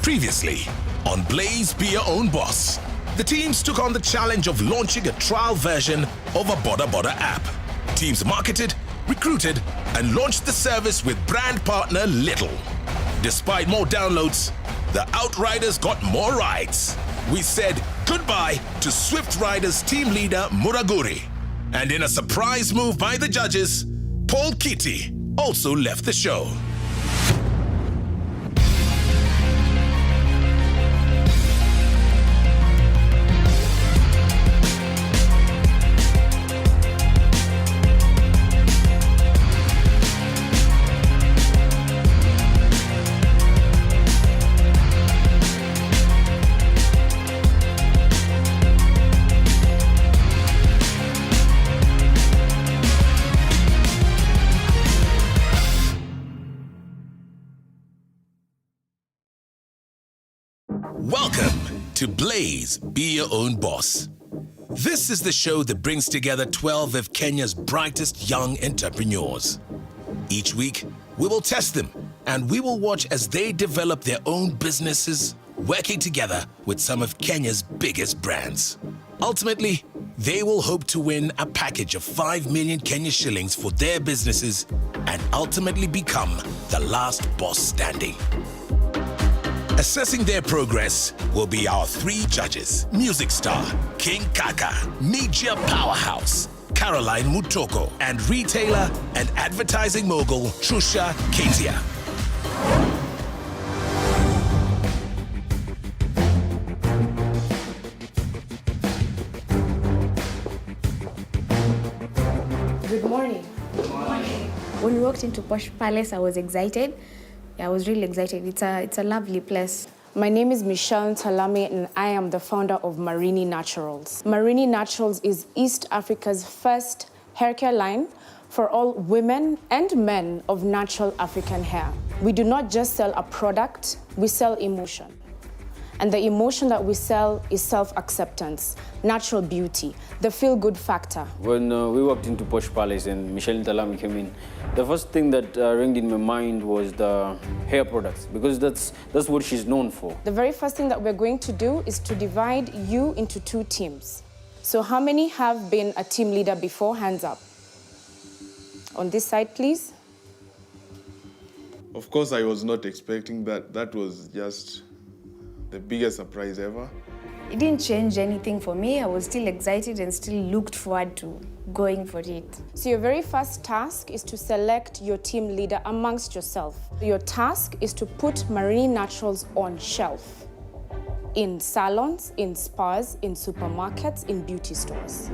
Previously, on Blaze Be Your Own Boss, the teams took on the challenge of launching a trial version of a Boda Boda app. Teams marketed, recruited, and launched the service with brand partner Little. Despite more downloads, the Outriders got more rides. We said goodbye to Swift Riders team leader Muraguri. And in a surprise move by the judges, Paul Kitty also left the show. Welcome to Blaze Be Your Own Boss. This is the show that brings together 12 of Kenya's brightest young entrepreneurs. Each week, we will test them and we will watch as they develop their own businesses, working together with some of Kenya's biggest brands. Ultimately, they will hope to win a package of 5 million Kenya shillings for their businesses and ultimately become the last boss standing. Assessing their progress will be our 3 judges: music star King Kaka, media powerhouse Caroline Mutoko, and retailer and advertising mogul Trusha Ketia. Good morning. Good morning. When we walked into Posh Palace, I was excited. I was really excited. It's a lovely place. My name is Michelle Ntalami and I am the founder of Marini Naturals. Marini Naturals is East Africa's first hair care line for all women and men of natural African hair. We do not just sell a product, we sell emotion. And the emotion that we sell is self-acceptance, natural beauty, the feel-good factor. When we walked into Posh Palace and Michelle Ntalami came in, the first thing that rang in my mind was the hair products, because that's what she's known for. The very first thing that we're going to do is to divide you into 2 teams. So how many have been a team leader before? Hands up. On this side, please. Of course, I was not expecting that. That was just the biggest surprise ever. It didn't change anything for me. I was still excited and still looked forward to going for it. So your very first task is to select your team leader amongst yourself. Your task is to put Marini Naturals on shelf in salons, in spas, in supermarkets, in beauty stores.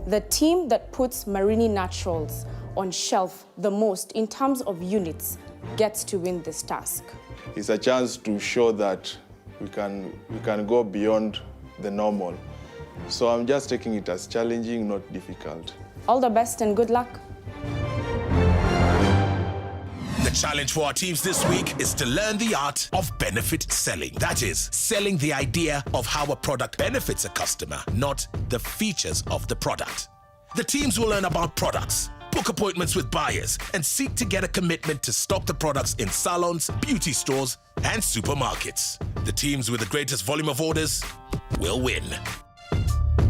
The team that puts Marini Naturals on shelf the most in terms of units gets to win this task. It's a chance to show that we can go beyond the normal. So I'm just taking it as challenging, not difficult. All the best and good luck. The challenge for our teams this week is to learn the art of benefit selling. That is, selling the idea of how a product benefits a customer, not the features of the product. The teams will learn about products, book appointments with buyers, and seek to get a commitment to stock the products in salons, beauty stores, and supermarkets. The teams with the greatest volume of orders will win.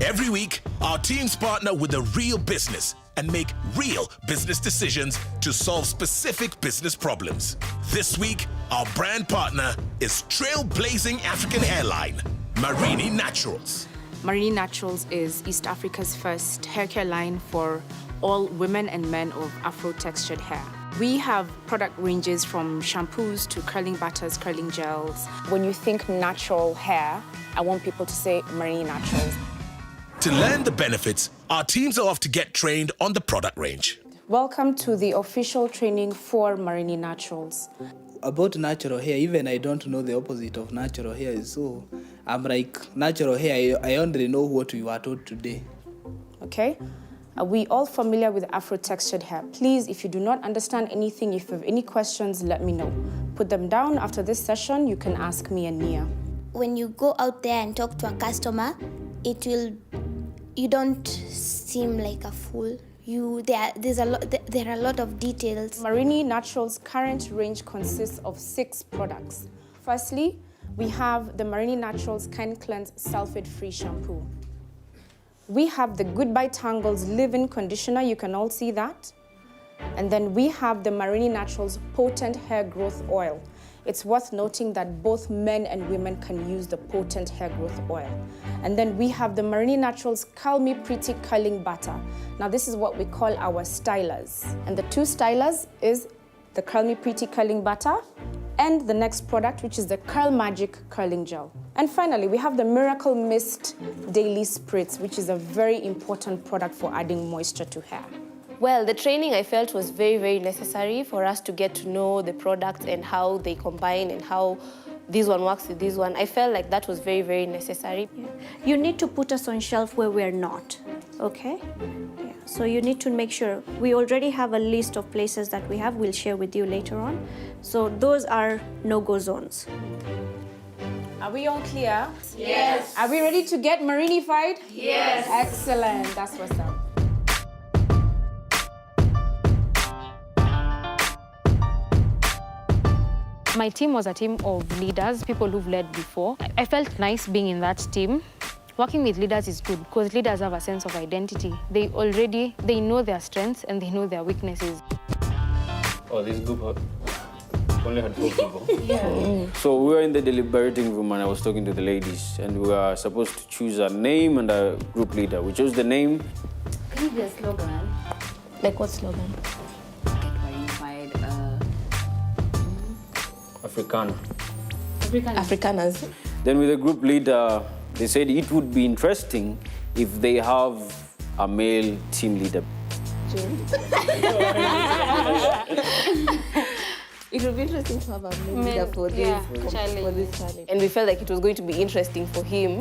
Every week, our teams partner with a real business and make real business decisions to solve specific business problems. This week, our brand partner is trailblazing African hairline, Marini Naturals. Marini Naturals is East Africa's first hair care line for all women and men of Afro-textured hair. We have product ranges from shampoos to curling butters, curling gels. When you think natural hair, I want people to say Marini Naturals. To learn the benefits, our teams are off to get trained on the product range. Welcome to the official training for Marini Naturals. About natural hair, even I don't know the opposite of natural hair, so I'm like, natural hair, I only know what we were taught today. Okay? Are we all familiar with Afro-textured hair? Please, if you do not understand anything, if you have any questions, let me know. Put them down. After this session, you can ask me and Nia. When you go out there and talk to a customer, you don't seem like a fool. There are a lot of details. Marini Naturals' current range consists of 6 products. Firstly, we have the Marini Naturals Kind Cleanse Sulfate-Free Shampoo. We have the Goodbye Tangles Leave-In Conditioner, you can all see that. And then we have the Marini Naturals Potent Hair Growth Oil. It's worth noting that both men and women can use the Potent Hair Growth Oil. And then we have the Marini Naturals Curl Me Pretty Curling Butter. Now this is what we call our stylers. And the two stylers is the Curl Me Pretty Curling Butter and the next product, which is the Curl Magic Curling Gel. And finally, we have the Miracle Mist Daily Spritz, which is a very important product for adding moisture to hair. Well, the training I felt was very, very necessary for us to get to know the products and how they combine and how this one works with this one. I felt like that was very, very necessary. Yeah. You need to put us on shelf where we're not, okay? Yeah. So you need to make sure. We already have a list of places that we have. We'll share with you later on. So those are no-go zones. Are we all clear? Yes. Are we ready to get Marini-fied? Yes. Excellent, that's what's up. My team was a team of leaders, people who've led before. I felt nice being in that team. Working with leaders is good because leaders have a sense of identity. They know their strengths and they know their weaknesses. Oh, this group only had 4 people. Yeah. So we were in the deliberating room and I was talking to the ladies and we were supposed to choose a name and a group leader. We chose the name. Can you be a slogan? Like what slogan? Africana. Afrikaners. Then with the group leader, they said it would be interesting if they have a male team leader. It would be interesting to have a male leader for this challenge. And we felt like it was going to be interesting for him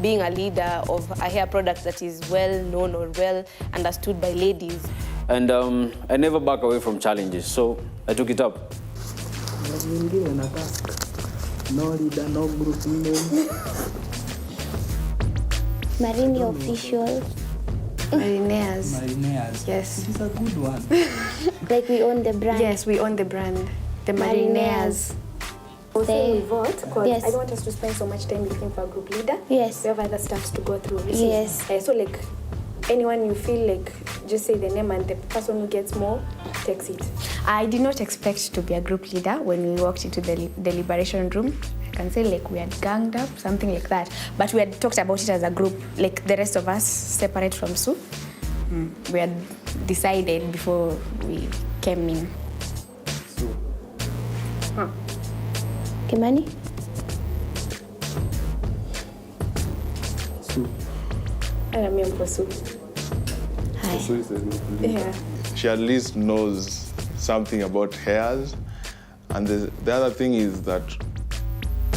being a leader of a hair product that is well known or well understood by ladies. And I never back away from challenges, so I took it up. No leader, no group name. Marini official. Marineas. Yes. This is a good one. Like we own the brand. Yes, we own the brand. The Marineas. Also, we vote because Yes. I don't want us to spend so much time looking for a group leader. Yes. We have other stuff to go through. Yes. So like anyone you feel like, just say the name and the person who gets more takes it. I did not expect to be a group leader when we walked into the deliberation room. I can say like we had ganged up, something like that. But we had talked about it as a group, like the rest of us separate from Sue. We had decided before we came in. Kimani? Sue. I'm here for Sue. Hi. Sue is the group leader. Yeah. She at least knows something about hairs. And the other thing is that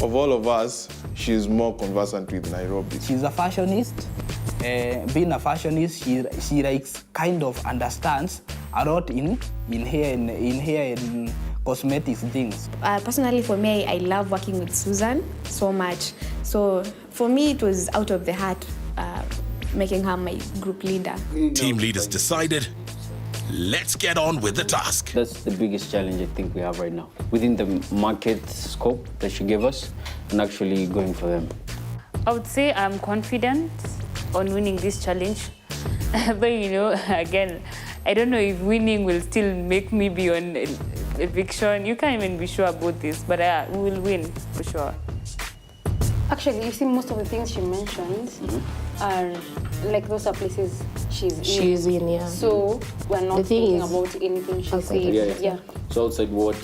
of all of us, she's more conversant with Nairobi. She's a fashionist. Being a fashionist, she likes kind of understands a lot in hair and cosmetics things. Personally, for me, I love working with Susan so much. So for me, it was out of the heart making her my group leader. Team leaders decided, let's get on with the task. That's the biggest challenge I think we have right now. Within the market scope that she gave us and actually going for them. I would say I'm confident on winning this challenge. But you know, again, I don't know if winning will still make me be on eviction. You can't even be sure about this, but we will win for sure. Actually, you see, most of the things she mentioned are like those are places she's in. Yeah. So we're not thinking about anything she said. Yeah. So outside what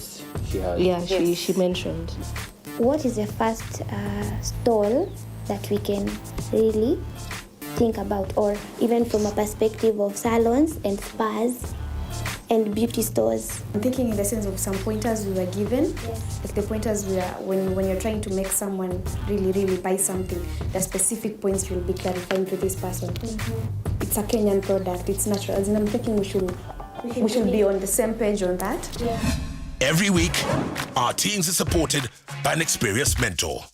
she has. Yeah, she mentioned. What is the first stall that we can really think about, or even from a perspective of salons and spas and beauty stores? I'm thinking in the sense of some pointers we were given. Yes. Like the pointers were when you're trying to make someone really buy something, the specific points you'll be clarifying to this person. It's a Kenyan product, it's natural. And I'm thinking we should be on the same page on that. Yeah. Every week, our teams are supported by an experienced mentor.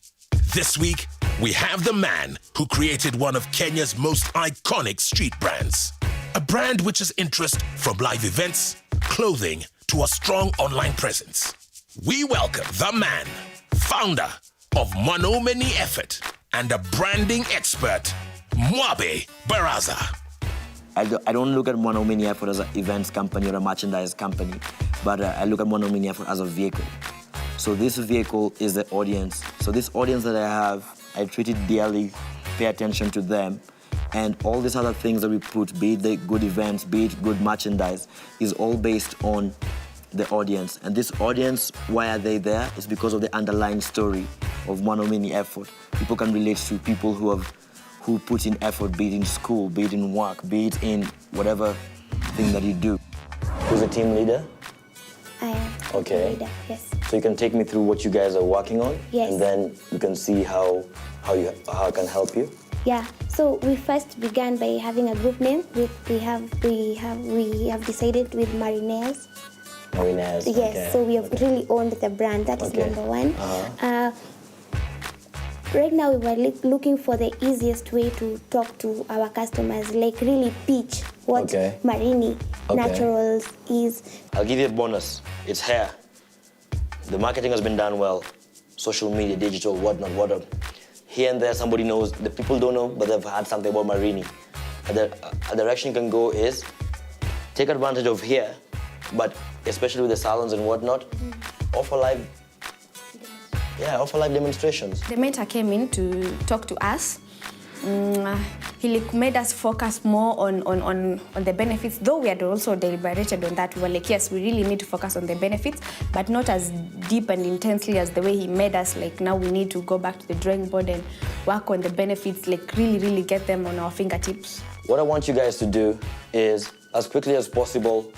This week, we have the man who created one of Kenya's most iconic street brands. A brand which has interest from live events, clothing, to a strong online presence. We welcome the man, founder, of monomany effort and a branding expert, Mwabe Baraza. I don't look at monomany effort as an events company or a merchandise company, but I look at monomany effort as a vehicle. So this vehicle is the audience. So this audience that I have, I treat it dearly, pay attention to them, and all these other things that we put, be it the good events, be it good merchandise, is all based on the audience. And this audience, why are they there? It's because of the underlying story of monomany effort. People can relate to people who put in effort, be it in school, be it in work, be it in whatever thing that you do. Who's the team leader? I am. Okay. Leader, yes. So you can take me through what you guys are working on? Yes. And then we can see how I can help you? Yeah. So we first began by having a group name. We have decided with Mariners. Mariners. Yes. Okay. So we have really owned the brand. That is number one. Uh-huh. Right now, we were looking for the easiest way to talk to our customers, like really pitch what Marini Naturals is. I'll give you a bonus. It's hair. The marketing has been done well. Social media, digital, whatnot. Here and there, somebody knows. The people don't know, but they've heard something about Marini. A direction you can go is take advantage of here, but especially with the salons and whatnot, offer live demonstrations. The mentor came in to talk to us. He made us focus more on the benefits, though we had also deliberated on that. We were like, yes, we really need to focus on the benefits, but not as deep and intensely as the way he made us. Like, now we need to go back to the drawing board and work on the benefits, like really get them on our fingertips. What I want you guys to do is, as quickly as possible,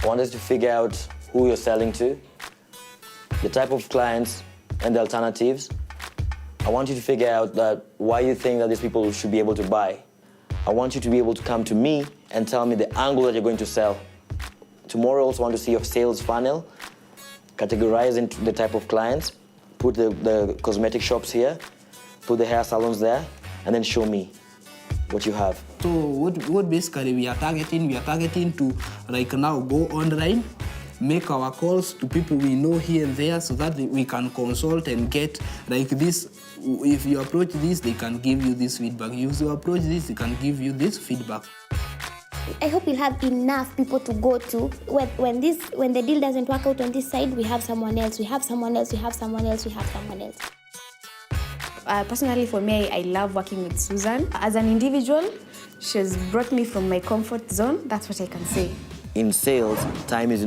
I want us to figure out who you're selling to, the type of clients, and the alternatives. I want you to figure out that why you think that these people should be able to buy. I want you to be able to come to me and tell me the angle that you're going to sell. Tomorrow I also want to see your sales funnel, categorize into the type of clients, put the cosmetic shops here, put the hair salons there, and then show me what you have. So what basically we are targeting to like now go online, make our calls to people we know here and there so that we can consult and get like this. If you approach this, they can give you this feedback. If you approach this, they can give you this feedback. I hope you'll have enough people to go to. When the deal doesn't work out on this side, we have someone else, we have someone else, we have someone else, we have someone else. Personally, for me, I love working with Susan. As an individual, she's brought me from my comfort zone. That's what I can say. In sales, time is,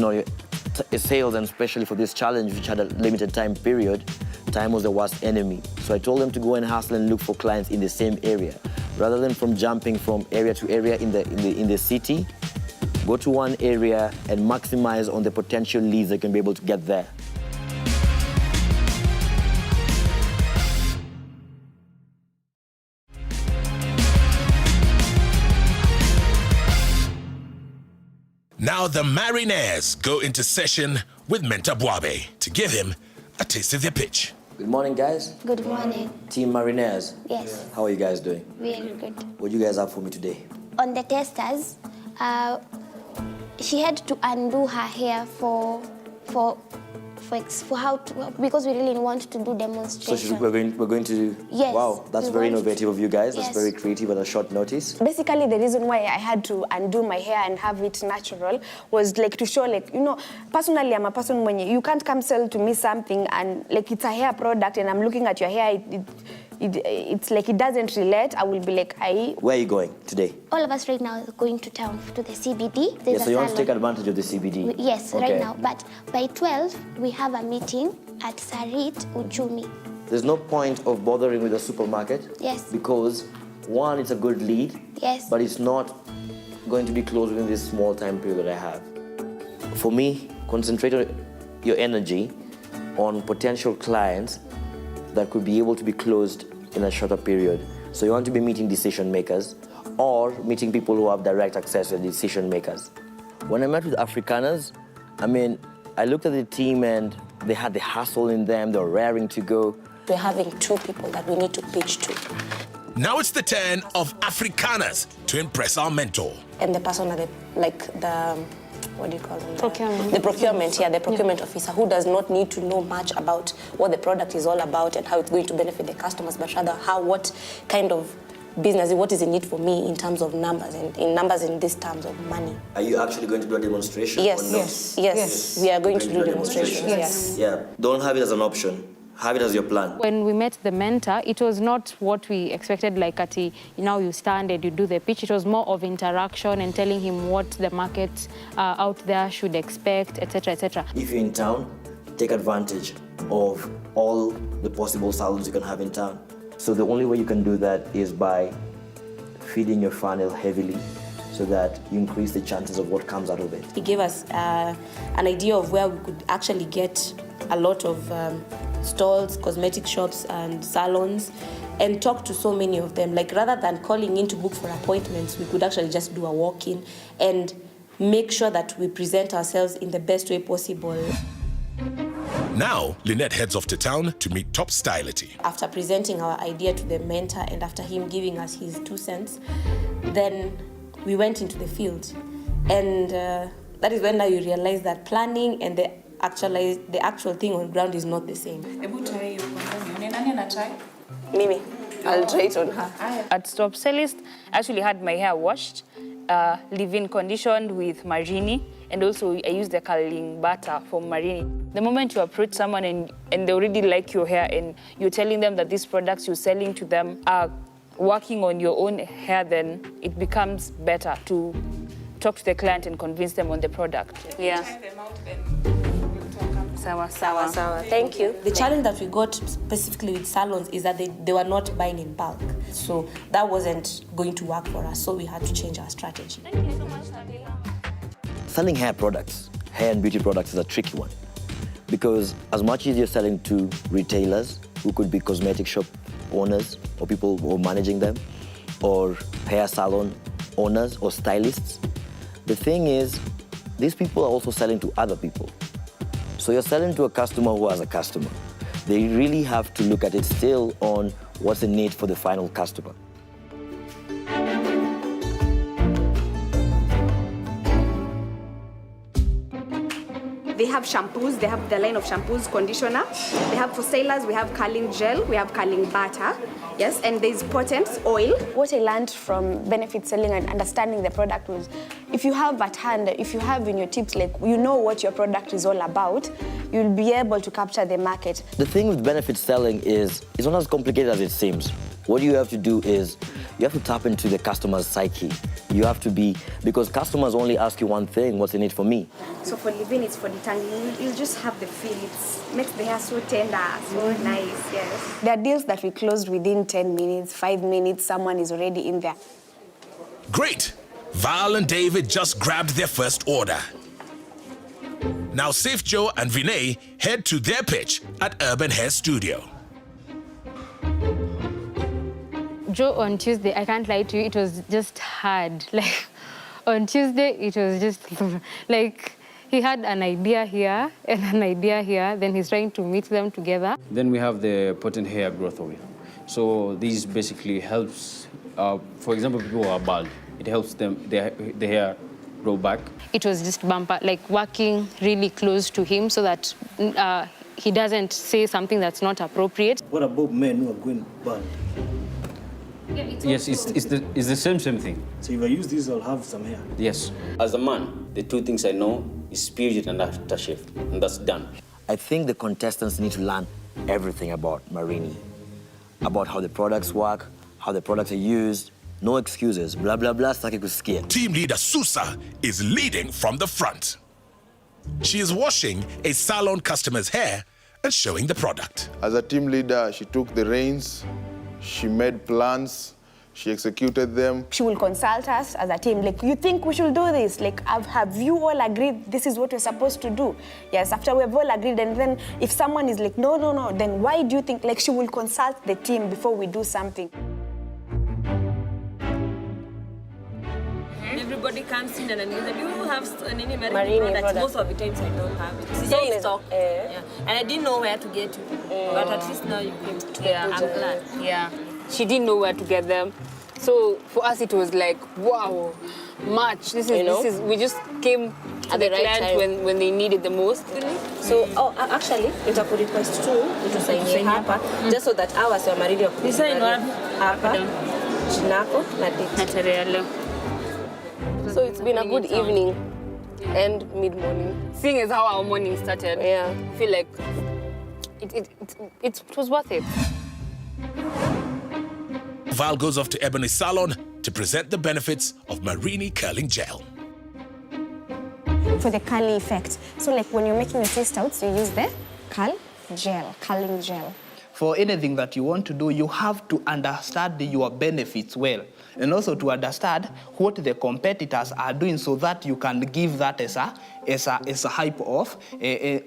sales, and especially for this challenge, which had a limited time period, time was the worst enemy. So I told them to go and hustle and look for clients in the same area. Rather than jumping from area to area in the city, go to one area and maximize on the potential leads that can be able to get there. Now the Mariners go into session with Mentor Bwabe to give him a taste of their pitch. Good morning, guys. Good morning. Team Mariners. Yes. How are you guys doing? Very good. What do you guys have for me today? On the testers, she had to undo her hair because we really want to do demonstration. So we're going to. Yes. Wow, that's very innovative of you guys. Yes. That's very creative at a short notice. Basically, the reason why I had to undo my hair and have it natural was like to show, like, personally, I'm a person when you can't come sell to me something and like it's a hair product and I'm looking at your hair, it's like it doesn't relate. I will be like, Where are you going today? All of us right now are going to town to the CBD. Yes, so you want to take advantage of the CBD? Yes, okay. Right now. But by 12, we have a meeting at Sarit Uchumi. There's no point of bothering with the supermarket. Yes. Because one, it's a good lead. Yes. But it's not going to be closed within this small time period that I have. For me, concentrate your energy on potential clients that could be able to be closed in a shorter period. So you want to be meeting decision makers or meeting people who have direct access to the decision makers. When I met with Afrikaners, I looked at the team and they had the hustle in them, they were raring to go. We're having two people that we need to pitch to. Now it's the turn of Afrikaners to impress our mentor. And the person at what do you call them? Procurement. The procurement, the procurement officer, who does not need to know much about what the product is all about and how it's going to benefit the customers, but rather what kind of business, what is in it for me in terms of numbers, and in these terms of money. Are you actually going to do a demonstration? Yes, yes. We are going to do demonstrations, yes. Yeah, don't have it as an option. Have it as your plan. When we met the mentor, it was not what we expected, like now you stand and you do the pitch. It was more of interaction and telling him what the market out there should expect, etc., etc. If you're in town, take advantage of all the possible salons you can have in town. So the only way you can do that is by feeding your funnel heavily so that you increase the chances of what comes out of it. He gave us an idea of where we could actually get a lot of stalls, cosmetic shops and salons, and talk to so many of them. Like, rather than calling in to book for appointments, we could actually just do a walk-in and make sure that we present ourselves in the best way possible. Now, Lynette heads off to town to meet Top Stylity. After presenting our idea to the mentor and after him giving us his 2 cents, then we went into the field. And that is when now you realize that planning and the actual thing on ground is not the same. Mimi, I'll try it on her. At Top Stylist, I actually had my hair washed, leave-in conditioned with Marini, and also I used the curling butter from Marini. The moment you approach someone and they already like your hair and you're telling them that these products you're selling to them are working on your own hair, then it becomes better to talk to the client and convince them on the product. Yeah. Sawa. Thank you. The challenge that we got specifically with salons is that they were not buying in bulk. So that wasn't going to work for us. So we had to change our strategy. Thank you so much, Nabila. Selling hair products, hair and beauty products, is a tricky one. Because as much as you're selling to retailers, who could be cosmetic shop owners or people who are managing them, or hair salon owners or stylists, the thing is, these people are also selling to other people. So you're selling to a customer who has a customer. They really have to look at it still on what's the need for the final customer. They have shampoos, they have the line of shampoos, conditioner. They have for sailors, we have curling gel, we have curling butter. Yes, and there's potents, oil. What I learned from benefit selling and understanding the product was, if you have at hand, if you have in your tips, like you know what your product is all about, you'll be able to capture the market. The thing with benefit selling is, it's not as complicated as it seems. What you have to do is, you have to tap into the customer's psyche. You have to be, because customers only ask you one thing, what's in it for me? So for leave-in, it's for detangling. You'll just have the feel. It makes the hair so tender, so nice, yes. There are deals that we closed within 10 minutes, 5 minutes, someone is already in there. Great! Val and David just grabbed their first order. Now Safe Joe and Vinay head to their pitch at Urban Hair Studio. Joe, on Tuesday, I can't lie to you, it was just hard. Like, on Tuesday, it was just like, he had an idea here and an idea here, then he's trying to meet them together. Then we have the potent hair growth oil. So this basically helps, for example, people who are bald, it helps them, the hair grow back. It was just bumper, like working really close to him so that he doesn't say something that's not appropriate. What about men who are going bald? Yes, it's the same thing. So if I use this, I'll have some hair? Yes. As a man, the two things I know is spirit and aftershave, and that's done. I think the contestants need to learn everything about Marini, about how the products work, how the products are used. No excuses, blah, blah, blah, saki kusikia. Team leader Susa is leading from the front. She is washing a salon customer's hair and showing the product. As a team leader, she took the reins, she made plans, she executed them. She will consult us as a team, like, you think we should do this? Like, have you all agreed this is what we're supposed to do? Yes, after we've all agreed, and then if someone is like, no, then why do you think, like, she will consult the team before we do something. Everybody comes in and then do you have any Marini product? Most of the times I don't have it. It's in stock. Yeah. And I didn't know where to get to. But at least now you came to Yeah, I'm glad. Yeah. She didn't know where to get them. So for us it was like, wow, much. This is we just came to the client when they need it the most. So, actually, nitakurequest tu utusaidie hapa just so that hours ya Marini Design wapi? hapa jinako na date. So it's been a good evening and mid-morning. Seeing as how our morning started, I feel like it was worth it. Val goes off to Ebony Salon to present the benefits of Marini curling gel. For the curly effect. So like when you're making your taste outs, you use the curling gel. For anything that you want to do, you have to understand your benefits well, and also to understand what the competitors are doing, so that you can give that as a hype of,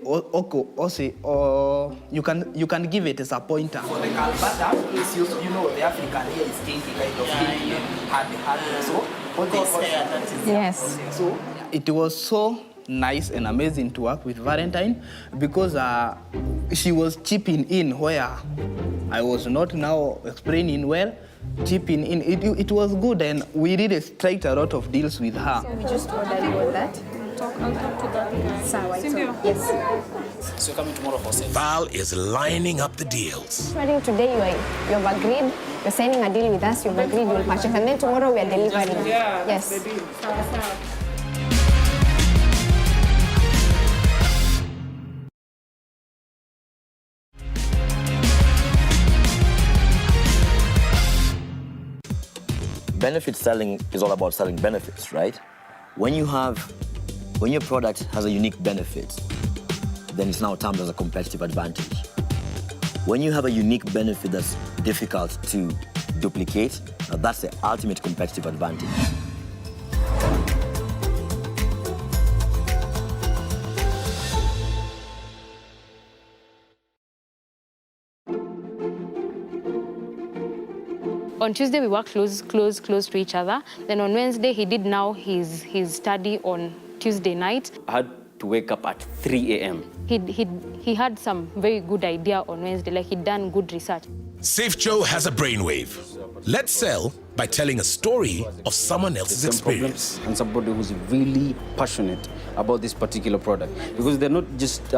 or you can give it as a pointer. For the calbata, is you know the African hair is kinky, kind of kinky, hard. So what they call yes. So it was so nice and amazing to work with Valentine, because she was chipping in where I was not now explaining well, chipping in. It was good, and we really strike a lot of deals with her. So we just ordered you on that. I'll talk to that. Yes. So you're coming tomorrow for sale. Val is lining up the deals. Starting today, you've agreed, you're signing a deal with us, you've agreed you'll purchase, and then tomorrow we are delivering. Yes. Benefit selling is all about selling benefits, right? When your product has a unique benefit, then it's now termed as a competitive advantage. When you have a unique benefit that's difficult to duplicate, now that's the ultimate competitive advantage. On Tuesday, we worked close to each other. Then on Wednesday, he did now his study on Tuesday night. I had to wake up at 3 a.m. He had some very good idea on Wednesday, like he'd done good research. Safe Joe has a brainwave. Let's sell by telling a story of someone else's experience. And somebody who's really passionate about this particular product. Because they're not just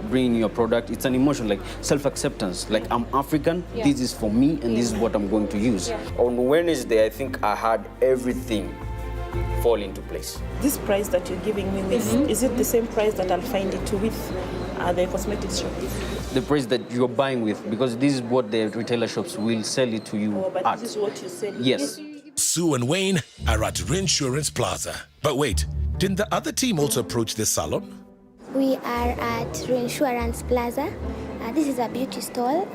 bringing you a product, it's an emotion, like self-acceptance. Like, I'm African, this is for me, and this is what I'm going to use. On Wednesday, I think I had everything fall into place. This price that you're giving me with, is it the same price that I'll find it with the cosmetics shop? The price that you're buying with, because this is what the retailer shops will sell it to you but at. This is what you sell. Yes. Sue and Wayne are at Reinsurance Plaza. But wait, didn't the other team also approach this salon? We are at Reinsurance Plaza. This is a beauty stall.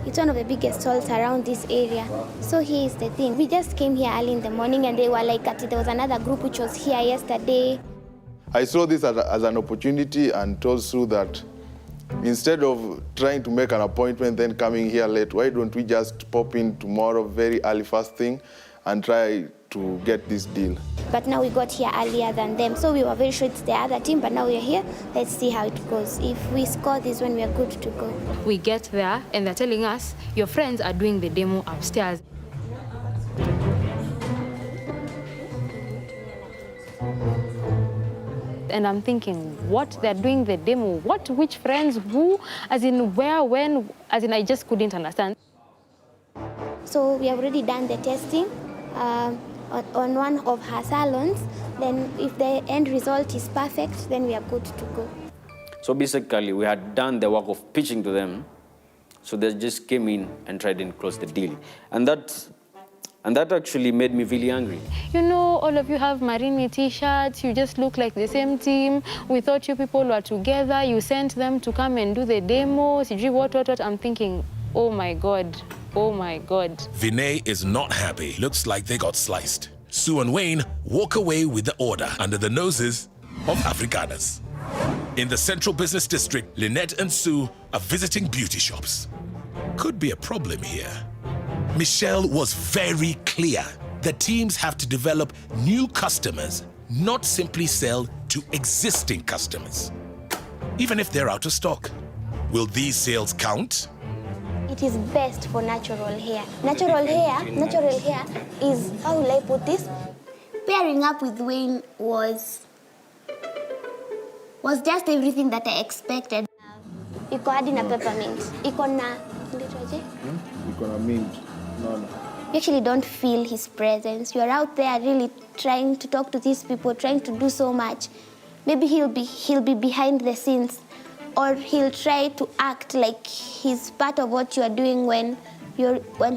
It's one of the biggest stalls around this area. So here's the thing. We just came here early in the morning, and they were like, there was another group which was here yesterday. I saw this as an opportunity and told Sue that instead of trying to make an appointment then coming here late, why don't we just pop in tomorrow very early first thing and try to get this deal? But now we got here earlier than them, so we were very sure it's the other team, but now we're here. Let's see how it goes. If we score this one, we're good to go. We get there, and they're telling us, your friends are doing the demo upstairs. And I'm thinking, what? They're doing the demo. What? Which friends? Who? As in where? When? As in I just couldn't understand. So we have already done the testing on one of her salons. Then if the end result is perfect, then we are good to go. So basically, we had done the work of pitching to them. So they just came in and tried and close the deal. And that actually made me really angry. You know, all of you have Marini t-shirts. You just look like the same team. We thought you people were together. You sent them to come and do the demo. What. I'm thinking, oh my God. Oh my God. Vinay is not happy. Looks like they got sliced. Sue and Wayne walk away with the order under the noses of Afrikaners. In the Central Business District, Lynette and Sue are visiting beauty shops. Could be a problem here. Michelle was very clear. The teams have to develop new customers, not simply sell to existing customers, even if they're out of stock. Will these sales count? It is best for natural hair. Natural hair is, how will I put this? Pairing up with Wayne was was just everything that I expected. Iko hadi na peppermint. Iko na mint. No. You actually don't feel his presence. You're out there really trying to talk to these people, trying to do so much. Maybe he'll be behind the scenes, or he'll try to act like he's part of what you're doing when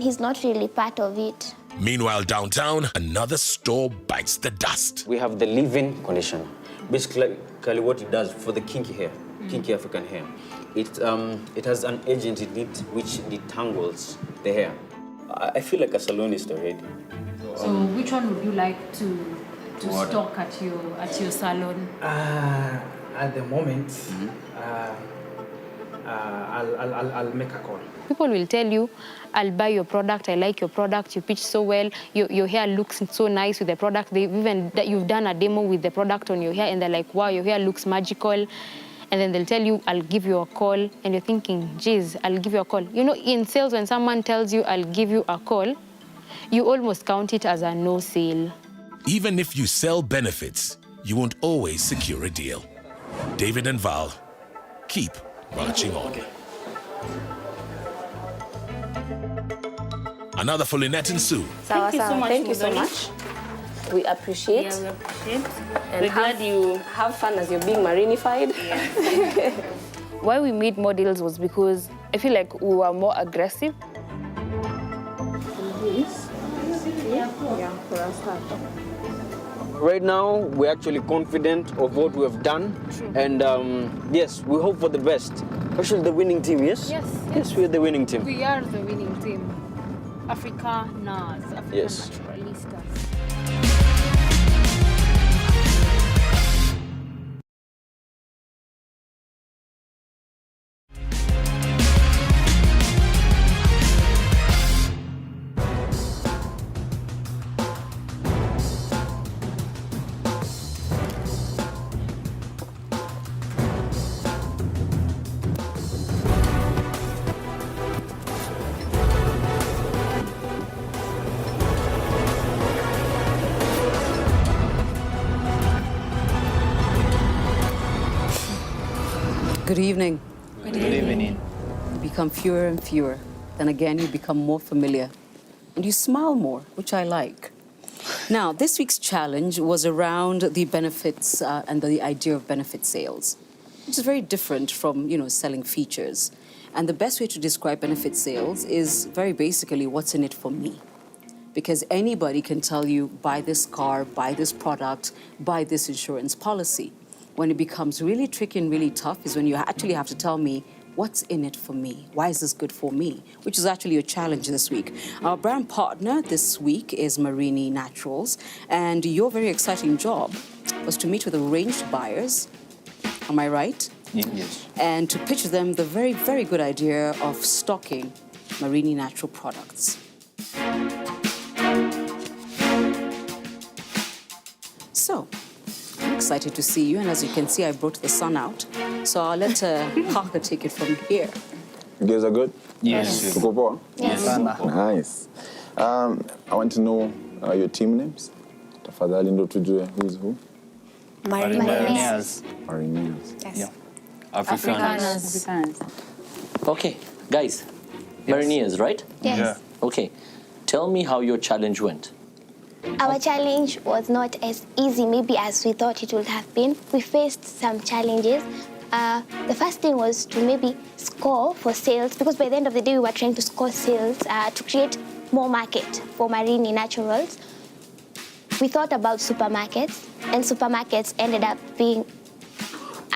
he's not really part of it. Meanwhile, downtown, another store bites the dust. We have the leave-in conditioner. Basically, what it does for the kinky hair, kinky African hair, it has an agent in it which detangles the hair. I feel like a salonist already. So which one would you like to stock at your salon? At the moment, I'll make a call. People will tell you, I'll buy your product, I like your product, you pitch so well, your hair looks so nice with the product. You've done a demo with the product on your hair and they're like, wow, your hair looks magical. And then they'll tell you, I'll give you a call. And you're thinking, geez, I'll give you a call. You know, in sales, when someone tells you, I'll give you a call, you almost count it as a no sale. Even if you sell benefits, you won't always secure a deal. David and Val, keep marching on. Another for Lynette and Sue. Thank you so much. We appreciate. Yeah, we appreciate. And We're glad you have fun as you're being Marinified. Yeah. Why we made models was because I feel like we were more aggressive. Right now, we're actually confident of what we have done. And yes, we hope for the best. Especially the winning team, yes? Yes, we're the winning team. We are the winning team. Africaners, Yes. Naturalistas. Good evening. Good evening. You become fewer and fewer. Then again, you become more familiar. And you smile more, which I like. Now, this week's challenge was around the benefits and the idea of benefit sales, which is very different from, selling features. And the best way to describe benefit sales is very basically what's in it for me. Because anybody can tell you, buy this car, buy this product, buy this insurance policy. When it becomes really tricky and really tough is when you actually have to tell me, what's in it for me? Why is this good for me? Which is actually a challenge this week. Our brand partner this week is Marini Naturals, and your very exciting job was to meet with a range of buyers. Am I right? Yes. And to pitch them the very, very good idea of stocking Marini Natural products. So, I'm excited to see you, and as you can see, I brought the sun out. So I'll let Parker take it from here. You guys are good? Yes. Tuko poa? Yes. Nice. I want to know your team names. Tafadhali ndo tujue who's who. Mariners. Mariners. Yes. Yeah. Afrikaners. Okay, guys. Mariners, right? Yes. Yeah. Okay. Tell me how your challenge went. Our challenge was not as easy maybe as we thought it would have been. We faced some challenges. The first thing was to maybe score for sales, because by the end of the day we were trying to score sales to create more market for Marini Naturals. We thought about supermarkets, and supermarkets ended up being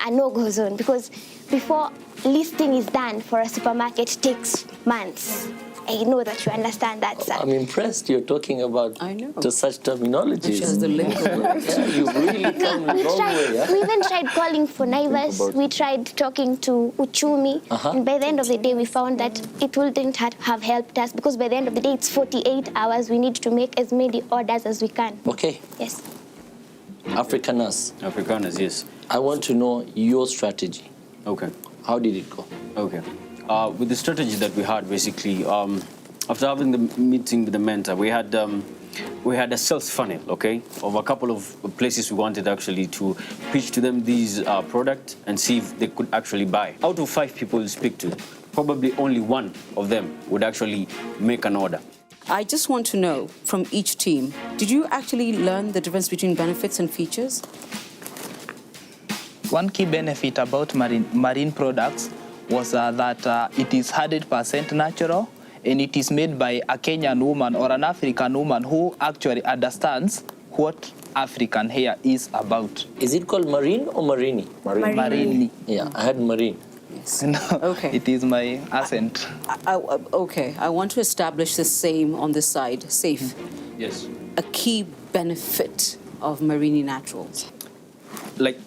a no-go zone, because before listing is done for a supermarket takes months. I know that you understand that, sir. I'm impressed you're talking about to such terminologies. Which has the link of Yeah, you've really come a long way. Yeah? We even tried calling for neighbors. We tried talking to Uchumi. And by the end of the day, we found that it wouldn't have helped us, because by the end of the day, it's 48 hours. We need to make as many orders as we can. Okay. Yes. Afrikaners. Afrikaners, yes. I want to know your strategy. Okay. How did it go? Okay. With the strategy that we had, basically, after having the meeting with the mentor, we had we had a sales funnel, okay, of a couple of places we wanted actually to pitch to them these products and see if they could actually buy. Out of 5 people you speak to, probably only 1 of them would actually make an order. I just want to know from each team, did you actually learn the difference between benefits and features? One key benefit about marine products was that it is 100% natural, and it is made by a Kenyan woman or an African woman who actually understands what African hair is about. Is it called marine or marini? Marini. Yeah, I had marine. Yes. No, okay. It is my accent. Okay, I want to establish the same on this side. Safe. Yes. A key benefit of Marini Naturals. Like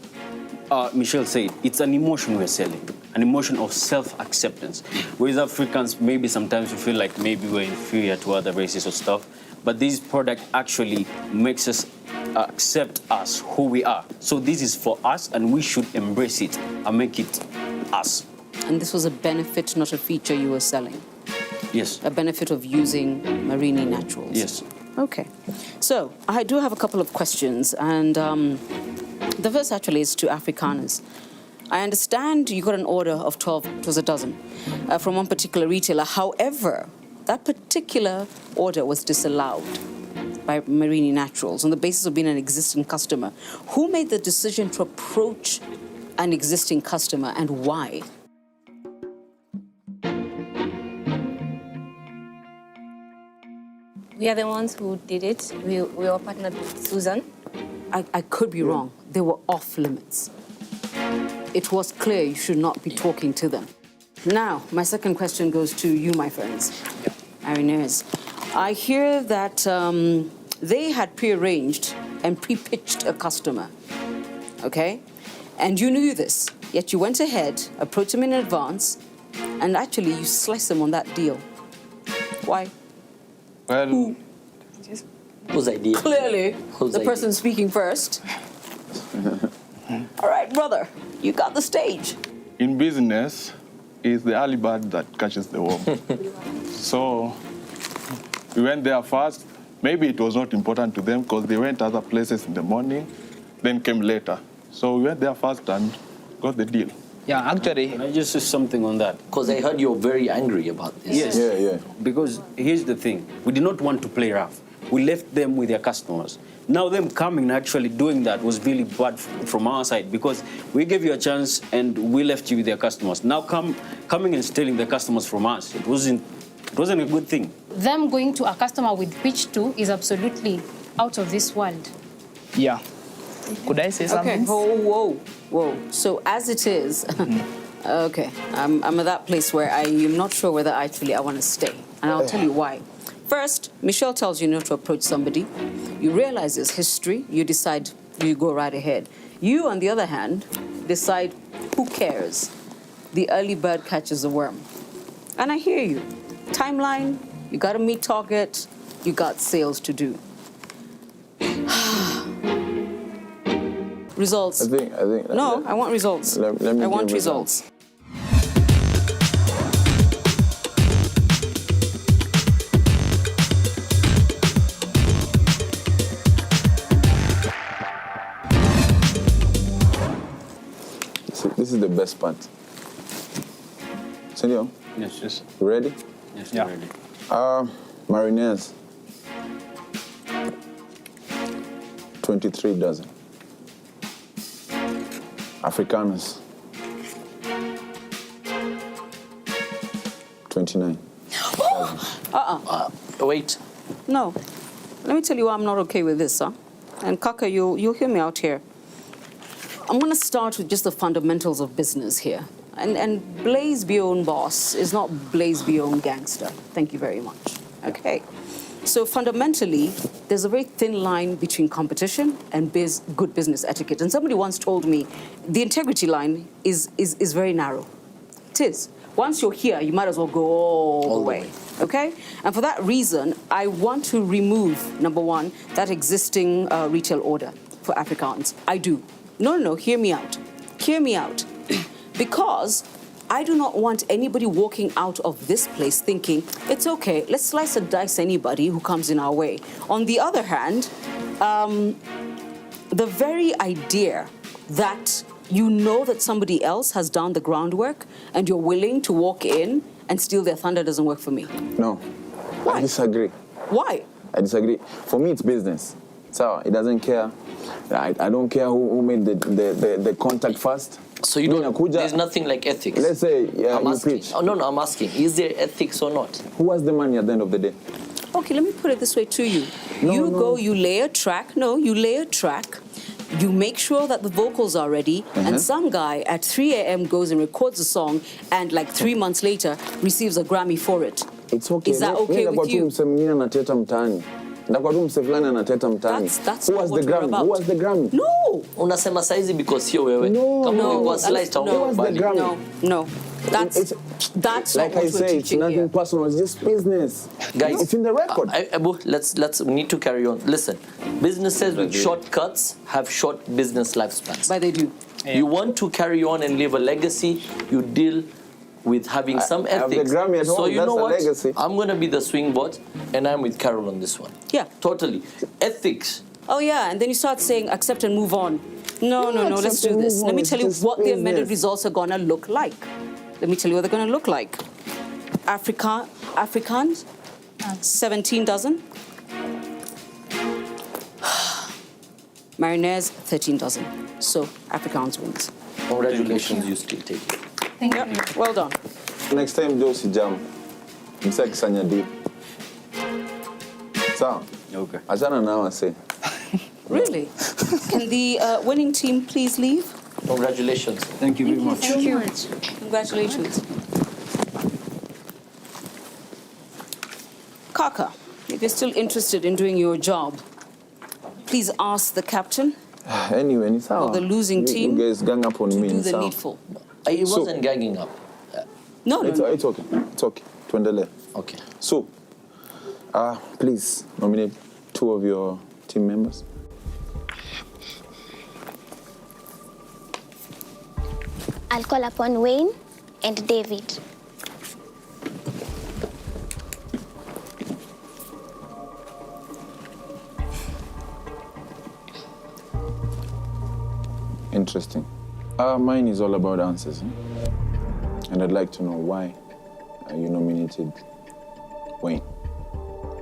Michelle said, it's an emotion we're selling, an emotion of self-acceptance. We as Africans, maybe sometimes we feel like maybe we're inferior to other races or stuff, but this product actually makes us accept us, who we are. So this is for us, and we should embrace it and make it us. And this was a benefit, not a feature you were selling? Yes. A benefit of using Marini Naturals? Yes. Okay. So I do have a couple of questions, and the first actually is to Afrikaners. I understand you got an order of 12, it was a dozen, from one particular retailer. However, that particular order was disallowed by Marini Naturals on the basis of being an existing customer. Who made the decision to approach an existing customer, and why? We are the ones who did it. We were partnered with Susan. I could be wrong. They were off limits. It was clear you should not be talking to them. Now, my second question goes to you, my friends. Mariners. I hear that they had prearranged and pre-pitched a customer, okay? And you knew this, yet you went ahead, approached them in advance, and actually you sliced them on that deal. Why? Well, whose idea? Clearly, Whose the idea? person speaking first. All right, brother, you got the stage. in business, it's the early bird that catches the worm. So we went there first. Maybe it was not important to them because they went other places in the morning, then came later. So we went there first and got the deal. Yeah, actually. Can I just say something on that? Because I heard you're very angry about this. Yes. Yeah. Because here's the thing. We did not want to play rough. We left them with their customers. Now them coming and actually doing that was really bad from our side because we gave you a chance and we left you with their customers. Now coming and stealing the customers from us, it wasn't a good thing. Them going to a customer with pitch to is absolutely out of this world. Yeah. Could I say something? Okay, whoa. So as it is, okay, I'm at that place where I'm not sure whether actually I want to stay. And I'll tell you why. First, Michelle tells you not to approach somebody. You realize it's history. You decide you go right ahead. You, on the other hand, decide who cares. The early bird catches the worm. And I hear you. Timeline, you got to meet target, you got sales to do. Results. I think. No, I want results. Let me I want give results. This is the best part. Senor? Yes. You ready? Yes, Yeah. ready. Mariners. 23 dozen. Afrikaners. 29. Wait. No. Let me tell you why I'm not okay with this, huh? And Kaka, you'll hear me out here. I'm going to start with just the fundamentals of business here. And Blaze Be Your Own Boss is not Blaze Be Your Own Gangster. Thank you very much. Okay. So fundamentally, there's a very thin line between competition and good business etiquette. And somebody once told me the integrity line is very narrow. It is. Once you're here, you might as well go all the way. Okay? And for that reason, I want to remove, number one, that existing retail order for Afrikaans. I do. No, hear me out. Hear me out. Because I do not want anybody walking out of this place thinking, it's okay, let's slice and dice anybody who comes in our way. On the other hand, the very idea that you know that somebody else has done the groundwork and you're willing to walk in and steal their thunder doesn't work for me. No. Why? I disagree. Why? I disagree. For me, it's business. So it doesn't care. I don't care who made the contact first. So you don't, there's nothing like ethics. Let's say you pitch. Oh, no, I'm asking, is there ethics or not? Who has the money at the end of the day? Okay, let me put it this way to you. Go, you lay a track. No, you lay a track. You make sure that the vocals are ready, and some guy at 3 a.m. goes and records a song, and like 3 months later receives a Grammy for it. It's okay. Is that okay with you? That's what Who has the Grammy? about. Who has the Grammy? No. Unasema saizi because sio wewe. No. That's like I say, it's nothing personal. It's just business. Guys, it's in the record. We need to carry on. Listen, businesses with shortcuts have short business lifespans. But they do. Yeah. You want to carry on and leave a legacy, you deal with having some ethics. The Grammy at home, so you that's know what? Legacy. I'm going to be the swing bot, and I'm with Carol on this one. Yeah. Totally. Ethics. Oh, yeah, and then you start saying accept and move on. No, let's do this. Let me tell you what the amended results are going to look like. Let me tell you what they're going to look like. Afrikaans, 17 dozen. Mariners, 13 dozen. So Afrikaans wins. Congratulations, you still take it. Thank you. Well done. Next time, Josie Jam. Msakisanya deep. So, okay. Achana now I say. Really? Can the winning team please leave? Congratulations. Thank you very much. Thank you. Congratulations. Kaka, if you're still interested in doing your job, please ask the captain anyway, it's of the losing team you guys gang up on to me, do the needful. It wasn't gagging up. No. It's okay. It's okay. Tuendele. Okay. So, please nominate 2 of your team members. I'll call upon Wayne and David. Interesting. Mine is all about answers. And I'd like to know why you nominated Wayne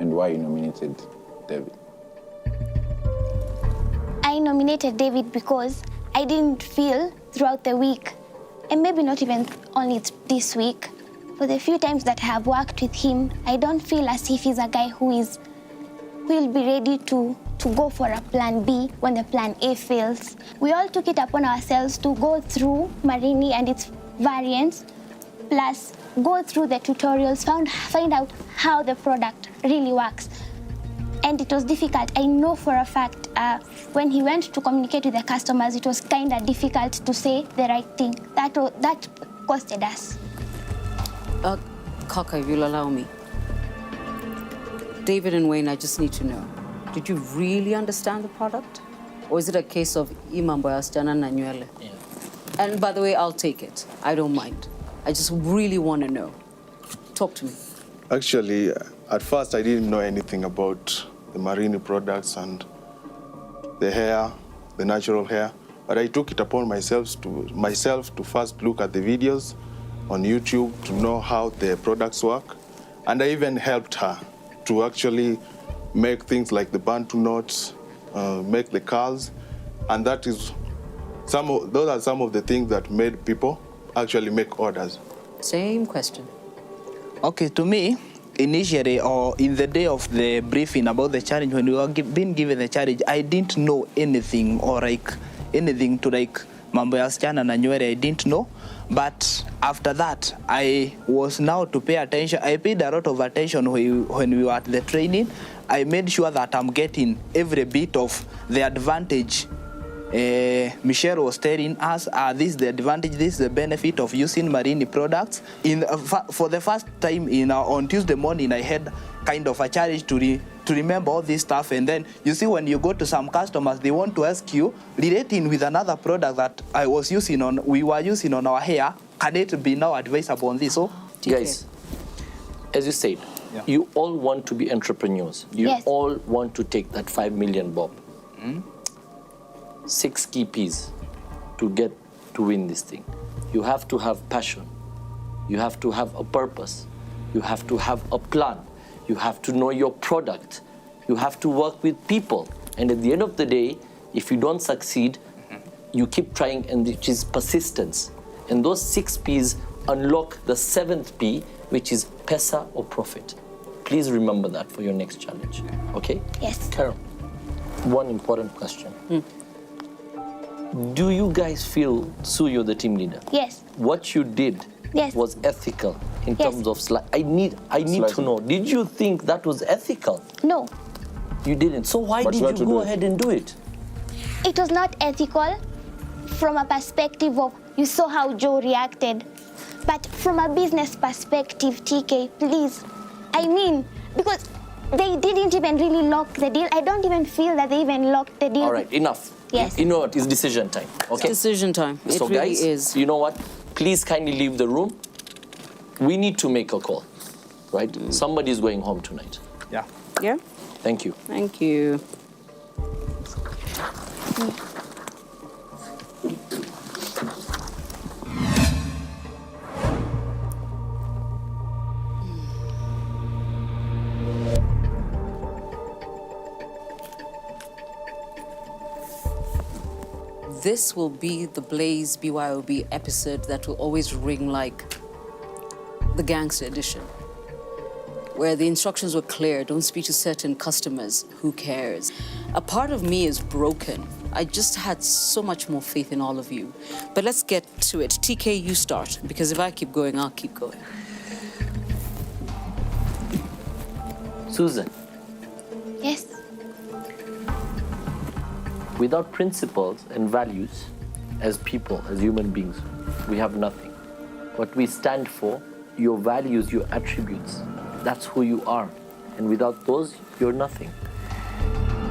and why you nominated David. I nominated David because I didn't feel throughout the week, and maybe not even only this week, for the few times that I have worked with him, I don't feel as if he's a guy who will be ready to go for a plan B when the plan A fails. We all took it upon ourselves to go through Marini and its variants, plus go through the tutorials, find out how the product really works. And it was difficult. I know for a fact when he went to communicate with the customers, it was kind of difficult to say the right thing. That costed us. Kaka, if you'll allow me. David and Wayne, I just need to know. Did you really understand the product? Or is it a case of imambo ya wasichana na nywele? Yeah. And by the way, I'll take it. I don't mind. I just really want to know. Talk to me. Actually, at first I didn't know anything about the Marini products and the hair, the natural hair. But I took it upon myself to first look at the videos on YouTube to know how the products work. And I even helped her to actually make things like the bantu knots, make the curls. And that is those are some of the things that made people actually make orders. Same question. Okay, to me, initially or in the day of the briefing about the challenge, when we were being given the challenge, I didn't know anything or like anything to like mambo ya wasichana na nywele. I didn't know. But after that, I was now to pay attention. I paid a lot of attention when we were at the training. I made sure that I'm getting every bit of the advantage. Michelle was telling us, this is the advantage, this is the benefit of using Marini products. For the first time on Tuesday morning, I had kind of a challenge to remember all this stuff. And then you see when you go to some customers, they want to ask you, relating with another product that we were using on our hair, can it be now advisable on this? Guys, as you said, you all want to be entrepreneurs. You all want to take that 5 million bob. 6 key P's to get to win this thing. You have to have passion. You have to have a purpose. You have to have a plan. You have to know your product. You have to work with people. And at the end of the day, if you don't succeed, you keep trying, and which is persistence. And those 6 P's unlock the 7th P, which is pesa or profit. Please remember that for your next challenge. Okay? Yes. Carol, one important question. Do you guys feel, Sue, you're the team leader? Yes. What you did was ethical in terms of I need to know. Did you think that was ethical? No. You didn't. So why did you go ahead and do it? It was not ethical from a perspective of you saw how Joe reacted. But from a business perspective, TK, please. I mean, because they didn't even really lock the deal. I don't even feel that they even locked the deal. All right, enough. Yes. You know what? It's decision time. Okay. It's decision time. It so really guys, is. You know what? Please kindly leave the room. We need to make a call, right? Somebody's going home tonight. Yeah. Yeah? Thank you. Thank you. This will be the Blaze BYOB episode that will always ring like the gangster edition, where the instructions were clear: don't speak to certain customers, who cares? A part of me is broken. I just had so much more faith in all of you. But let's get to it. TK, you start, because if I keep going, I'll keep going. Susan. Yes. Without principles and values, as people, as human beings, we have nothing. What we stand for, your values, your attributes, that's who you are. And without those, you're nothing.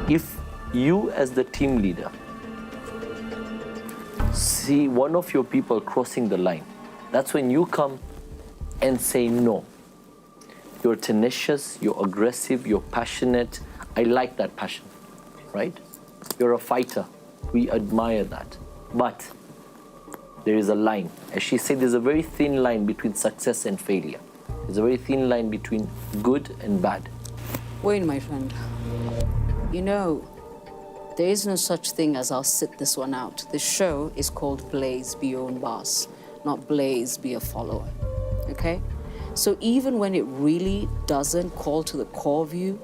If you, as the team leader, see one of your people crossing the line, that's when you come and say no. You're tenacious, you're aggressive, you're passionate. I like that passion, right? You're a fighter. We admire that. But there is a line. As she said, there's a very thin line between success and failure. There's a very thin line between good and bad. Wayne, my friend, you know, there is no such thing as I'll sit this one out. The show is called Blaze, Be Your Own Boss, not Blaze, Be a Follower, okay? So even when it really doesn't call to the core of you,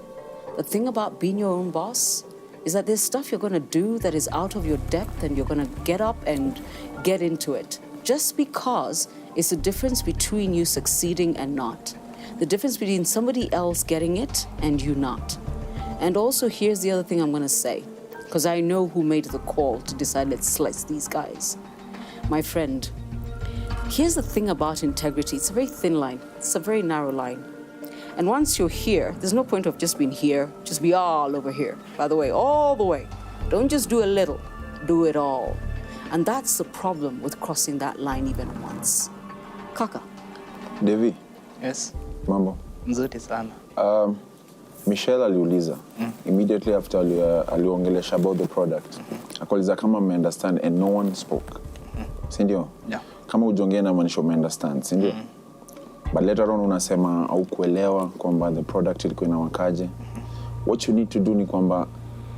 the thing about being your own boss is that there's stuff you're going to do that is out of your depth, and you're going to get up and get into it. Just because it's the difference between you succeeding and not. The difference between somebody else getting it and you not. And also, here's the other thing I'm going to say, because I know who made the call to decide, let's slice these guys. My friend, here's the thing about integrity. It's a very thin line. It's a very narrow line. And once you're here, there's no point of just being here. Just be all over here. By the way, all the way. Don't just do a little. Do it all. And that's the problem with crossing that line even once. Kaka. Devi. Yes. Mambo. Nzuri sana. Michelle aliuliza immediately after aliongelesha about the product. Akauliza kama me understand, and no one spoke. Sindio? Yeah. Kama ujongea na maanisha me understand, sindio? But later on unasema au kuelewa kwamba the product ilikuwa inawakaje. What you need to do ni kwamba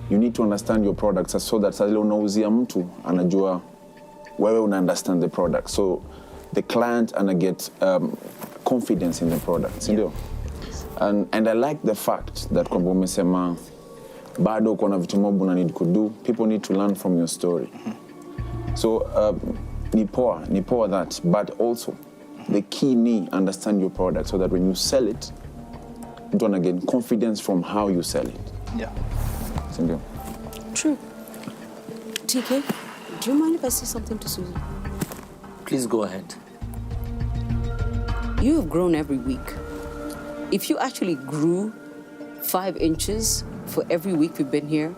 you need to understand your product so that sasa unauzia mtu anajua wewe una understand the product. So the client ana get confidence in the product, sindio? And I like the fact that kwamba umesema bado kuna vitu mob una need to do. People need to learn from your story. So ni poa that, but also the key ni understand your product so that when you sell it, you don't gain confidence from how you sell it. Yeah. Sindio? True. TK, do you mind if I say something to Susan? Please go ahead. You have grown every week. If you actually grew 5 inches for every week we've been here,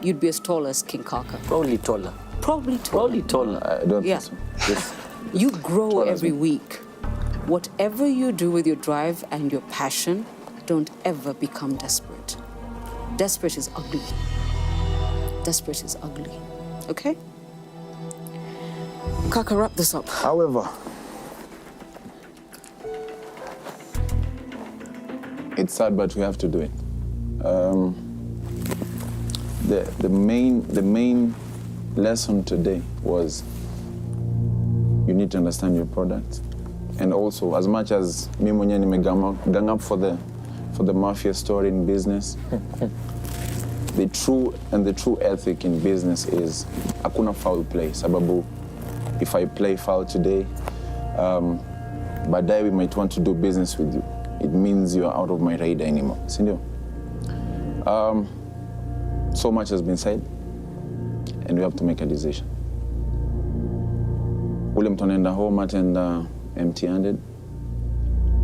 you'd be as tall as King Kaka. Probably taller. Probably taller. Probably taller. I don't Yeah. think so. Yes. You grow every week. Whatever you do with your drive and your passion, don't ever become desperate. Desperate is ugly. Desperate is ugly. Okay? Kaka, wrap this up. However, it's sad, but we have to do it. The main lesson today was you need to understand your product, and also, as much as me mwenyewe gang up for the mafia story in business, the true ethic in business is hakuna foul play. Sababu, if I play foul today, baadaye we might want to do business with you. It means you're out of my radar anymore. Sindio? So much has been said, and we have to make a decision. Ule mtu anaenda home atenda empty-handed,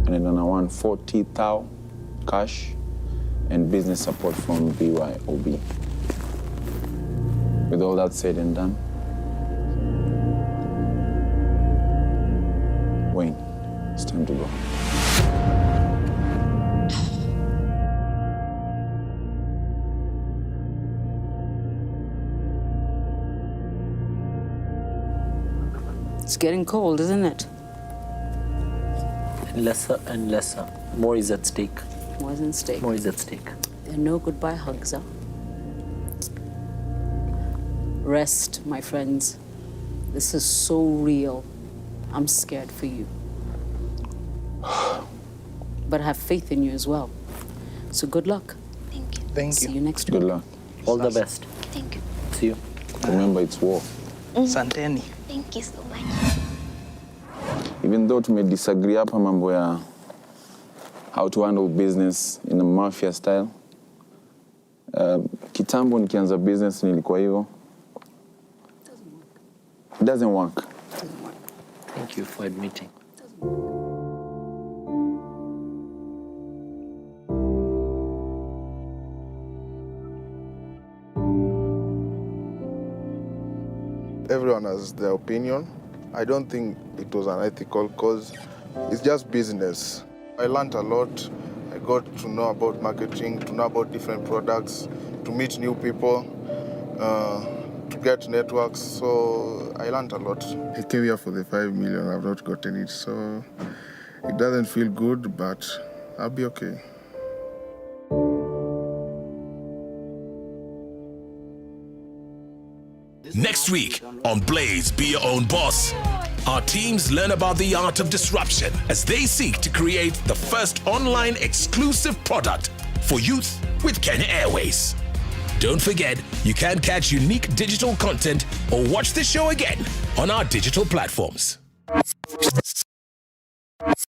anaenda na 140,000 cash and business support from BYOB. With all that said and done, Wayne, it's time to go. It's getting cold, isn't it? And lesser and lesser. More is at stake. More is at stake. More is at stake. There are no goodbye hugs, huh? Rest, my friends. This is so real. I'm scared for you. But I have faith in you as well. So good luck. Thank you. Thank See you next Good week. luck. All the best. Thank you. See you. Remember, it's war. Santeni. Thank you so much. Even though tume disagree hapa mambo ya how to handle business in a mafia style, kitambo nikianza business nilikuwa hivyo. It doesn't work. Thank you for admitting. Everyone has their opinion. I don't think it was unethical because it's just business. I learned a lot. I got to know about marketing, to know about different products, to meet new people, to get networks. So I learned a lot. I came here for the 5 million. I've not gotten it. So it doesn't feel good, but I'll be okay. Next week on Blaze Be Your Own Boss, our teams learn about the art of disruption as they seek to create the first online exclusive product for youth with Kenya Airways. Don't forget, you can catch unique digital content or watch the show again on our digital platforms.